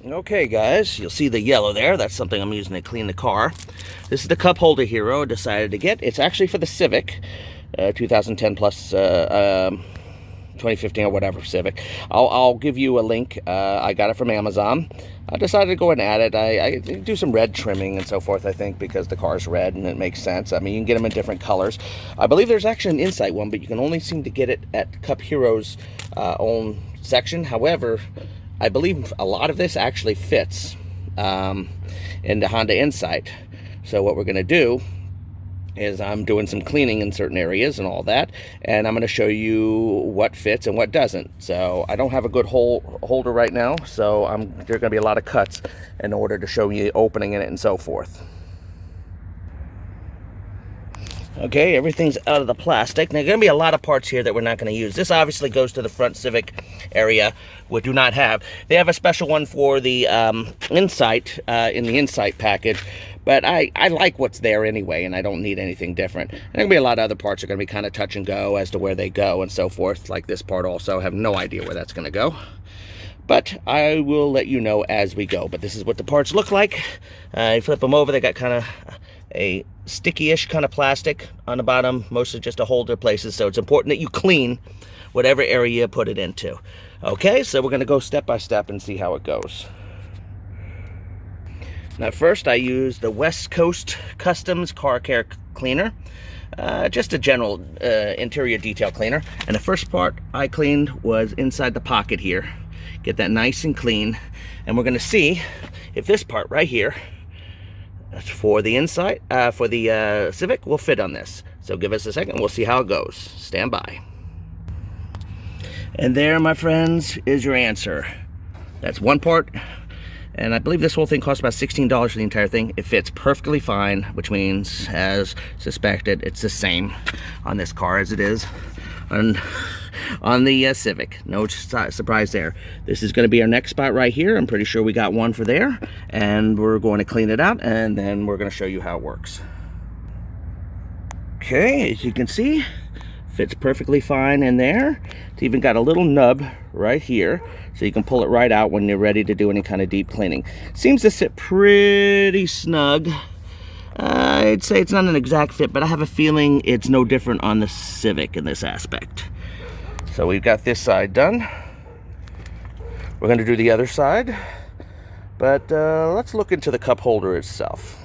Okay, guys, you'll see the yellow there. That's something I'm using to clean the car. This is the cup holder hero I decided to get. It's actually for the Civic, 2010 plus 2015 or whatever Civic. I'll give you a link. I got it from Amazon. I decided to go and add it. I do some red trimming and so forth, I think, because the car's red and it makes sense. I mean, you can get them in different colors. I believe there's actually an Insight one, but you can only seem to get it at Cup Hero's own section. However, I believe a lot of this actually fits in the Honda Insight. So what we're going to do is I'm doing some cleaning in certain areas and all that, and I'm going to show you what fits and what doesn't. So I don't have a good holder right now, so there are going to be a lot of cuts in order to show you opening in it and so forth. Okay, everything's out of the plastic. Now, there are going to be a lot of parts here that we're not going to use. This obviously goes to the front Civic area, we do not have. They have a special one for the Insight, in the Insight package, but I like what's there anyway, and I don't need anything different. And there are going to be a lot of other parts that are going to be kind of touch and go as to where they go and so forth, like this part also. I have no idea where that's going to go. But I will let you know as we go. But this is what the parts look like. You flip them over, they got kind of a sticky-ish kind of plastic on the bottom, mostly just to hold their places. So it's important that you clean whatever area you put it into. Okay, so we're going to go step by step and see how it goes. Now first I use the West Coast Customs Car Care Cleaner. Just a general interior detail cleaner. And the first part I cleaned was inside the pocket here. Get that nice and clean. And we're going to see if this part right here for the Insight, for the Civic, will fit on this. So give us a second, we'll see how it goes. Stand by. And there, my friends, is your answer. That's one part. And I believe this whole thing costs about $16 for the entire thing. It fits perfectly fine, which means, as suspected, it's the same on this car as it is on the Civic. No surprise there. This is going to be our next spot right here. I'm pretty sure we got one for there. And we're going to clean it out, and then we're going to show you how it works. Okay, as you can see, fits perfectly fine in there. It's even got a little nub right here, so you can pull it right out when you're ready to do any kind of deep cleaning. Seems to sit pretty snug. I'd say it's not an exact fit, but I have a feeling it's no different on the Civic in this aspect. So we've got this side done. We're going to do the other side, but let's look into the cup holder itself.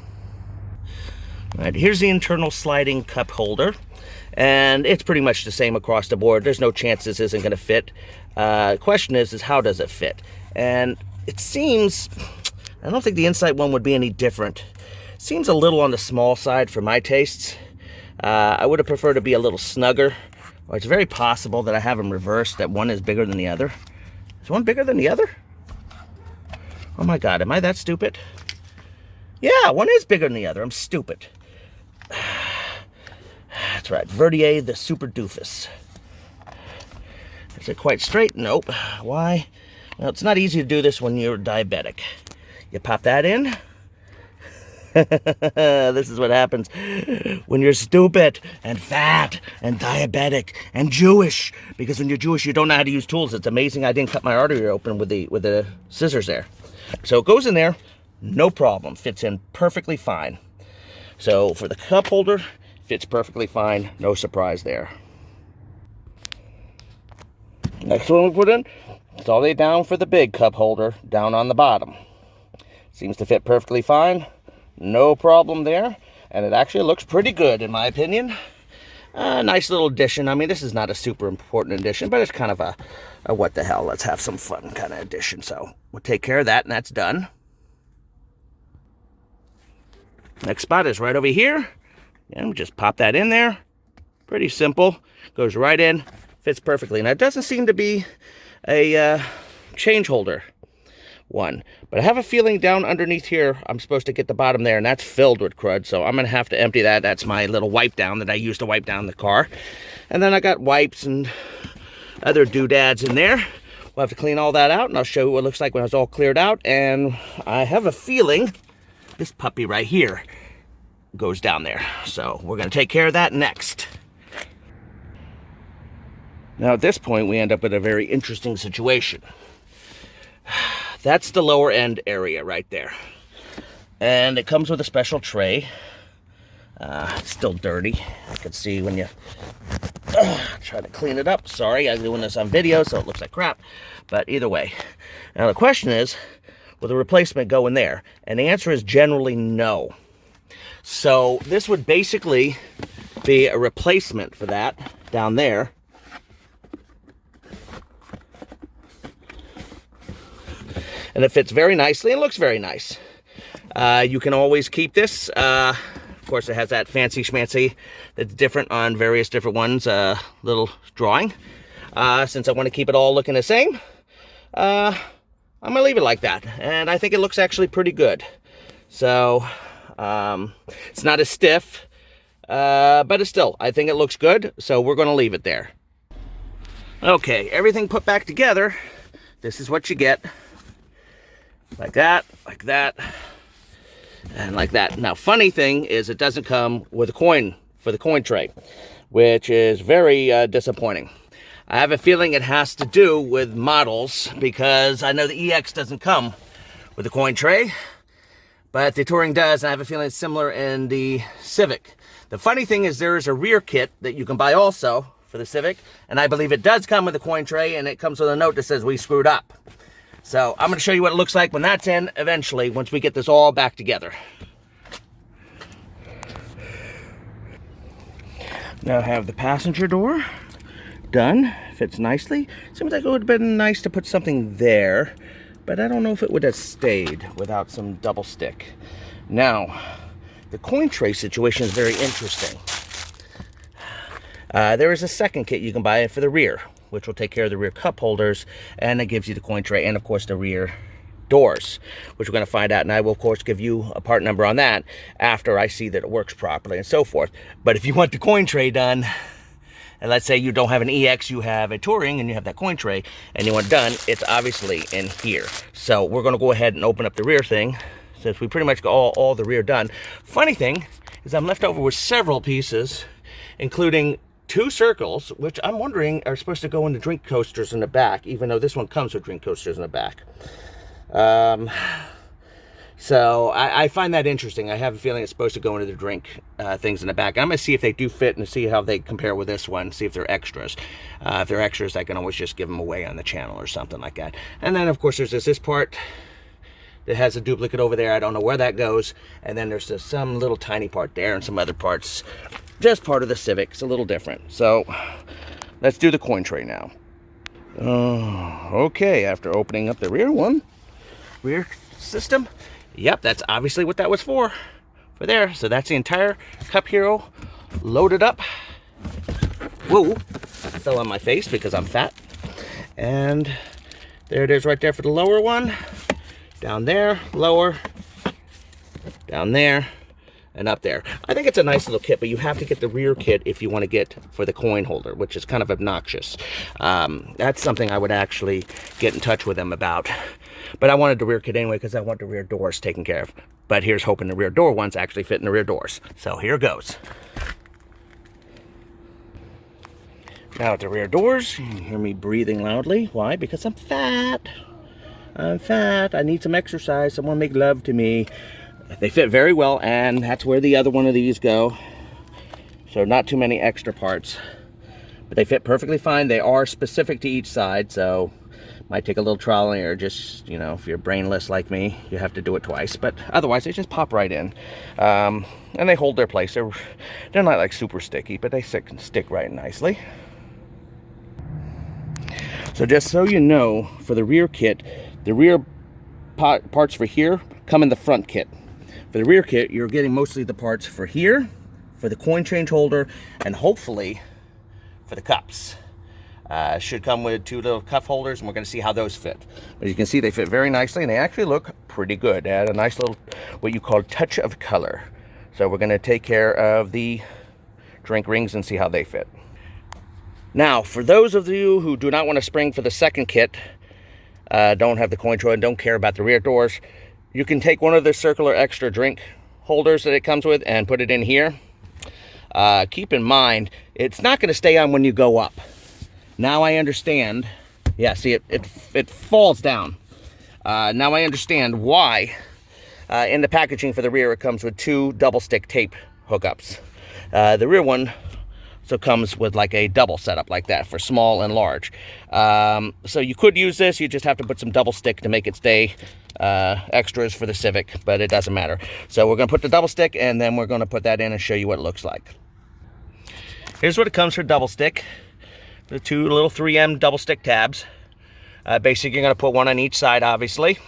All right, here's the internal sliding cup holder, and it's pretty much the same across the board. There's no chance this isn't going to fit. The question is how does it fit? And it seems, I don't think the Insight one would be any different. Seems a little on the small side for my tastes. I would have preferred to be a little snugger. Or it's very possible that I have them reversed, that one is bigger than the other. Is one bigger than the other? Oh my God, am I that stupid? Yeah, one is bigger than the other. I'm stupid. That's right, Verdier the Super Doofus. Is it quite straight? Nope. Why? Well, it's not easy to do this when you're diabetic. You pop that in. This is what happens when you're stupid and fat and diabetic and Jewish. Because when you're Jewish, you don't know how to use tools. It's amazing I didn't cut my artery open with the scissors there. So it goes in there, no problem. Fits in perfectly fine. So for the cup holder, fits perfectly fine. No surprise there. Next one we put in, it's all the way down for the big cup holder, down on the bottom. Seems to fit perfectly fine. No problem there, and it actually looks pretty good in my opinion. Nice little addition. I mean, this is not a super important addition, but it's kind of a what the hell, let's have some fun kind of addition. So we'll take care of that, and that's done. Next spot is right over here, and we just pop that in there. Pretty simple. Goes right in, fits perfectly. Now it doesn't seem to be a change holder one, but I have a feeling down underneath here I'm supposed to get the bottom there, and that's filled with crud, so I'm gonna have to empty that. That's my little wipe down that I use to wipe down the car. And then I got wipes and other doodads in there. We'll have to clean all that out, and I'll show you what it looks like when it's all cleared out. And I have a feeling this puppy right here goes down there, so we're gonna take care of that next. Now at this point we end up with a very interesting situation. that's the lower end area right there. And it comes with a special tray. It's still dirty. I can see when you try to clean it up. Sorry, I'm doing this on video, so it looks like crap. But either way. Now the question is, will the replacement go in there? And the answer is generally no. So this would basically be a replacement for that down there. And it fits very nicely and looks very nice. You can always keep this. Of course, it has that fancy schmancy that's different on various different ones, little drawing. Since I want to keep it all looking the same, I'm going to leave it like that. And I think it looks actually pretty good. So, it's not as stiff, but it's still, I think it looks good. So we're going to leave it there. Okay, everything put back together. This is what you get. Like that, and like that. Now, funny thing is it doesn't come with a coin for the coin tray, which is very disappointing. I have a feeling it has to do with models, because I know the EX doesn't come with a coin tray, but the Touring does, and I have a feeling it's similar in the Civic. The funny thing is there is a rear kit that you can buy also for the Civic, and I believe it does come with a coin tray, and it comes with a note that says we screwed up. So I'm going to show you what it looks like when that's in eventually, once we get this all back together. Now I have the passenger door done. Fits nicely. Seems like it would have been nice to put something there, but I don't know if it would have stayed without some double stick. Now, the coin tray situation is very interesting. There is a second kit you can buy for the rear, which will take care of the rear cup holders, and it gives you the coin tray and of course the rear doors, which we're going to find out, and I will of course give you a part number on that after I see that it works properly and so forth. But if you want the coin tray done, and let's say you don't have an EX, you have a Touring and you have that coin tray and you want it done, it's obviously in here. So we're going to go ahead and open up the rear thing, since we pretty much got all the rear done. Funny thing is I'm left over with several pieces, including 2 circles, which I'm wondering are supposed to go in the drink coasters in the back, even though this one comes with drink coasters in the back. So I find that interesting. I have a feeling it's supposed to go into the drink things in the back. I'm going to see if they do fit and see how they compare with this one, see if they're extras. If they're extras, I can always just give them away on the channel or something like that. And then, of course, there's this part that has a duplicate over there. I don't know where that goes. And then there's just some little tiny part there and some other parts. Just part of the Civic. It's a little different. So let's do the coin tray now. Okay, after opening up the rear system. Yep, that's obviously what that was for there. So that's the entire Cup Hero loaded up. Whoa, fell on my face because I'm fat. And there it is right there for the lower one. Down there, lower, down there, and up there. I think it's a nice little kit, but you have to get the rear kit if you want to get for the coin holder, which is kind of obnoxious. That's something I would actually get in touch with them about. But I wanted the rear kit anyway because I want the rear doors taken care of. But here's hoping the rear door ones actually fit in the rear doors. So here goes. Now at the rear doors, you hear me breathing loudly. Why? Because I'm fat. I'm fat. I need some exercise. Someone make love to me. They fit very well, and that's where the other one of these go. So not too many extra parts. But they fit perfectly fine. They are specific to each side, so might take a little trial and error. Just, you know, if you're brainless like me, you have to do it twice. But otherwise, they just pop right in. And they hold their place. They're not like super sticky, but they stick right nicely. So just so you know, for the rear kit, the rear parts for here come in the front kit. For the rear kit, you're getting mostly the parts for here, for the coin change holder, and hopefully for the cups. Should come with 2 little cup holders, and we're going to see how those fit. But you can see they fit very nicely, and they actually look pretty good. They add a nice little, what you call touch of color. So we're going to take care of the drink rings and see how they fit. Now, for those of you who do not want to spring for the second kit, don't have the coin tray and don't care about the rear doors, you can take one of the circular extra drink holders that it comes with and put it in here. Keep in mind, it's not going to stay on when you go up. Now I understand. Yeah, see, it falls down. Now I understand why. In the packaging for the rear, it comes with 2 double stick tape hookups. The rear one so comes with like a double setup like that for small and large. So you could use this, you just have to put some double stick to make it stay extras for the Civic, but it doesn't matter. So we're going to put the double stick, and then we're going to put that in and show you what it looks like. Here's what it comes for double stick. The 2 little 3M double stick tabs. Basically, you're going to put one on each side, obviously.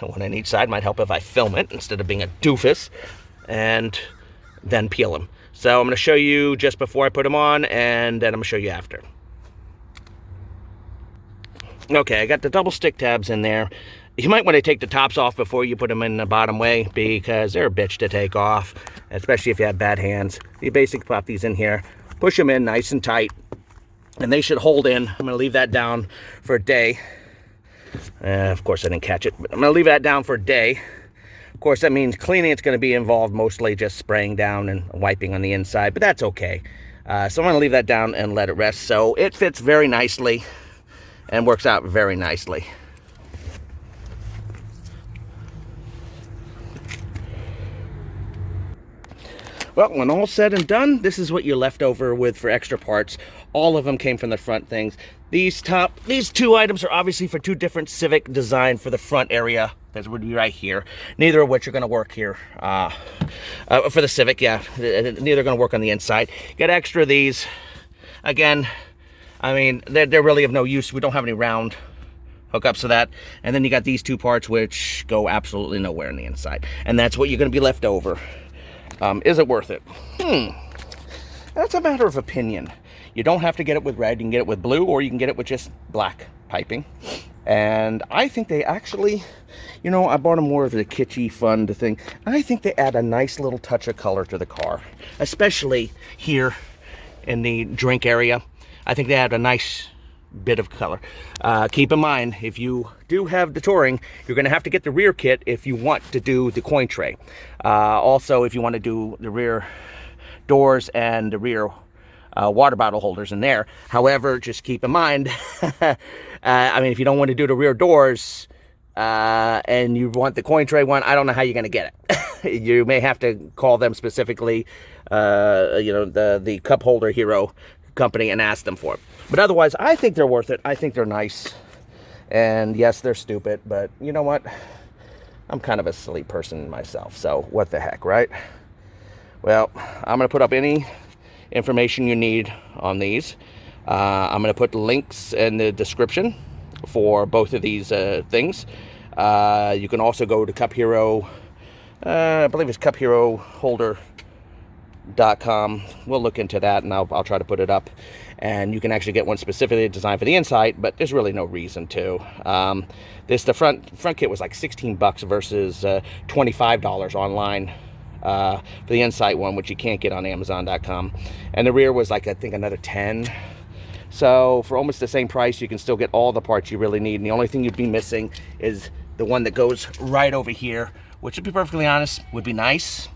One on each side might help if I film it instead of being a doofus. And then peel them. So I'm going to show you just before I put them on, and then I'm going to show you after. Okay, I got the double stick tabs in there. You might want to take the tops off before you put them in the bottom way, because they're a bitch to take off, especially if you have bad hands. You basically pop these in here, push them in nice and tight, and they should hold in. I'm going to leave that down for a day. Of course, I didn't catch it, but I'm going to leave that down for a day. Of course, that means cleaning it's going to be involved, mostly just spraying down and wiping on the inside, but that's okay. So I'm going to leave that down and let it rest. So it fits very nicely and works out very nicely. Well, when all said and done, this is what you're left over with for extra parts. All of them came from the front things. These 2 items are obviously for 2 different Civic design for the front area. That would be right here. Neither of which are going to work here for the Civic. Yeah, neither are going to work on the inside. Get extra of these. Again, I mean, they're really of no use. We don't have any round hookups to that. And then you got these 2 parts which go absolutely nowhere on the inside. And that's what you're going to be left over. Is it worth it? That's a matter of opinion. You don't have to get it with red. You can get it with blue, or you can get it with just black piping. And I think they actually, you know, I bought them more of the kitschy, fun thing. I think they add a nice little touch of color to the car, especially here in the drink area. I think they add a nice bit of color. Keep in mind, if you do have the Touring, you're going to have to get the rear kit if you want to do the coin tray. Also, if you want to do the rear doors and the rear water bottle holders in there. However, just keep in mind, I mean, if you don't want to do the rear doors and you want the coin tray one, I don't know how you're going to get it. You may have to call them specifically, you know, the cup holder hero company, and ask them for it. But otherwise, I think they're worth it. I think they're nice. And yes, they're stupid, but you know what? I'm kind of a silly person myself, so what the heck, right? Well, I'm going to put up any information you need on these. I'm going to put links in the description for both of these things. You can also go to Cup Hero, I believe it's cupheroholder.com. We'll look into that, and I'll try to put it up. And you can actually get one specifically designed for the inside, but there's really no reason to. The front kit was like 16 bucks versus $25 online for the inside one, which you can't get on Amazon.com. And the rear was like, I think, another 10. So for almost the same price, you can still get all the parts you really need. And the only thing you'd be missing is the one that goes right over here, which, to be perfectly honest, would be nice,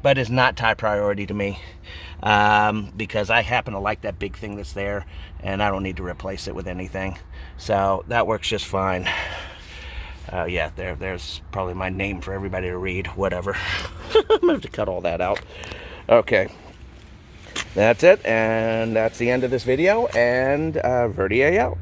but is not top priority to me, because I happen to like that big thing that's there, and I don't need to replace it with anything. So that works just fine. Yeah, there's probably my name for everybody to read. Whatever. I'm gonna have to cut all that out. Okay. That's it, and that's the end of this video, and Verdier out.